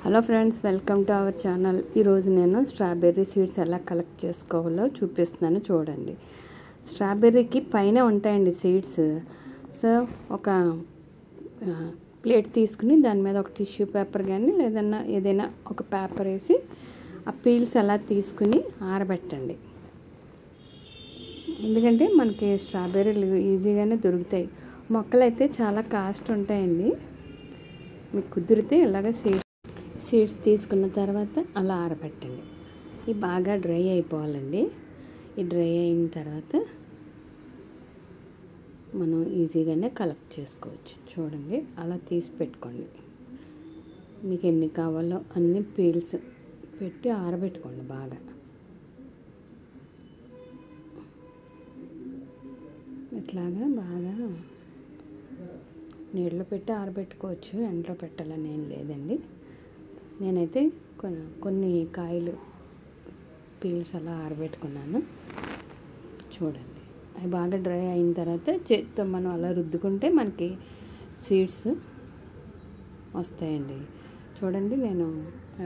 Hello friends, welcome to our channel. ఈరోజు నేను strawberry seeds ఎలా కలెక్ట్ చేసుకోవాలో చూపిస్తున్నాను, చూడండి. స్ట్రాబెర్రీకి పైన ఉంటాయండి సీడ్స్. సో ఒక ప్లేట్ తీసుకుని దాని మీద ఒక టిష్యూ పేపర్ కానీ ఏదైనా ఒక పేపర్ వేసి ఆ పీల్స్ అలా తీసుకుని ఆరబెట్టండి. ఎందుకంటే మనకి స్ట్రాబెర్రీలు ఈజీగానే దొరుకుతాయి. మొక్కలు అయితే చాలా కాస్ట్ ఉంటాయండి. మీకు కుదిరితే ఇలాగ సీడ్స్ తీసుకున్న తర్వాత అలా ఆరబెట్టండి. ఇవి బాగా డ్రై అయిపోవాలండి. ఈ డ్రై అయిన తర్వాత మనం ఈజీగానే కలెక్ట్ చేసుకోవచ్చు. చూడండి, అలా తీసి పెట్టుకోండి. మీకు ఎన్ని కావాలో అన్ని పీల్స్ పెట్టి ఆరబెట్టుకోండి బాగా. ఇట్లాగా బాగా నీళ్ళలో పెట్టి ఆరబెట్టుకోవచ్చు, ఎండలో పెట్టాలని ఏం లేదండి. నేనైతే కొన్ని కాయలు పీల్స్ అలా ఆరబెట్టుకున్నాను. చూడండి, అవి బాగా డ్రై అయిన తర్వాత చేతితో మనం అలా రుద్దుకుంటే మనకి సీడ్స్ వస్తాయండి. చూడండి, నేను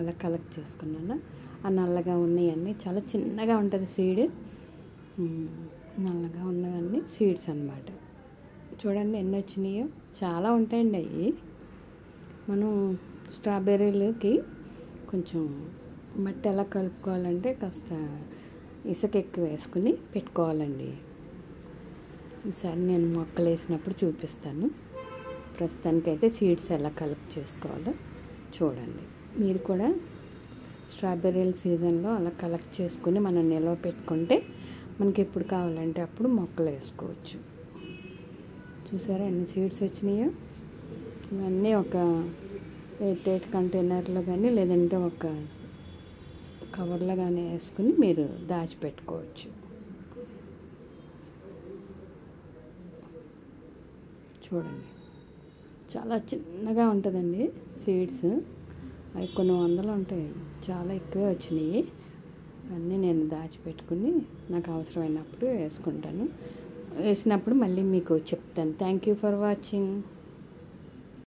అలా కలెక్ట్ చేసుకున్నాను. ఆ నల్లగా ఉన్నవన్నీ చాలా చిన్నగా ఉంటుంది సీడ్. నల్లగా ఉన్నవన్నీ సీడ్స్ అన్నమాట. చూడండి ఎన్ని వచ్చినాయో, చాలా ఉంటాయండి అవి. మనం స్ట్రాబెర్రీలకి కొంచెం మట్టి ఎలా కలుపుకోవాలంటే కాస్త ఇసుక ఎక్కువ వేసుకుని పెట్టుకోవాలండి. ఈసారి నేను మొక్కలు వేసినప్పుడు చూపిస్తాను. ప్రస్తుతానికైతే సీడ్స్ ఎలా కలెక్ట్ చేసుకోవాలో చూడండి. మీరు కూడా స్ట్రాబెర్రీల సీజన్లో అలా కలెక్ట్ చేసుకుని మనం నిల్వ పెట్టుకుంటే మనకి ఎప్పుడు కావాలంటే అప్పుడు మొక్కలు వేసుకోవచ్చు. చూసారా ఎన్ని సీడ్స్ వచ్చినాయో. ఇవన్నీ ఒక ఎయిట్ కంటైనర్లో కానీ లేదంటే ఒక కవర్లో కానీ వేసుకుని మీరు దాచిపెట్టుకోవచ్చు. చూడండి, చాలా చిన్నగా ఉంటుందండి సీడ్స్. అవి కొన్ని వందలు ఉంటాయి, చాలా ఎక్కువే వచ్చినాయి. అన్నీ నేను దాచిపెట్టుకుని నాకు అవసరమైనప్పుడు వేసుకుంటాను. వేసినప్పుడు మళ్ళీ మీకు చెప్తాను. Thank you for watching.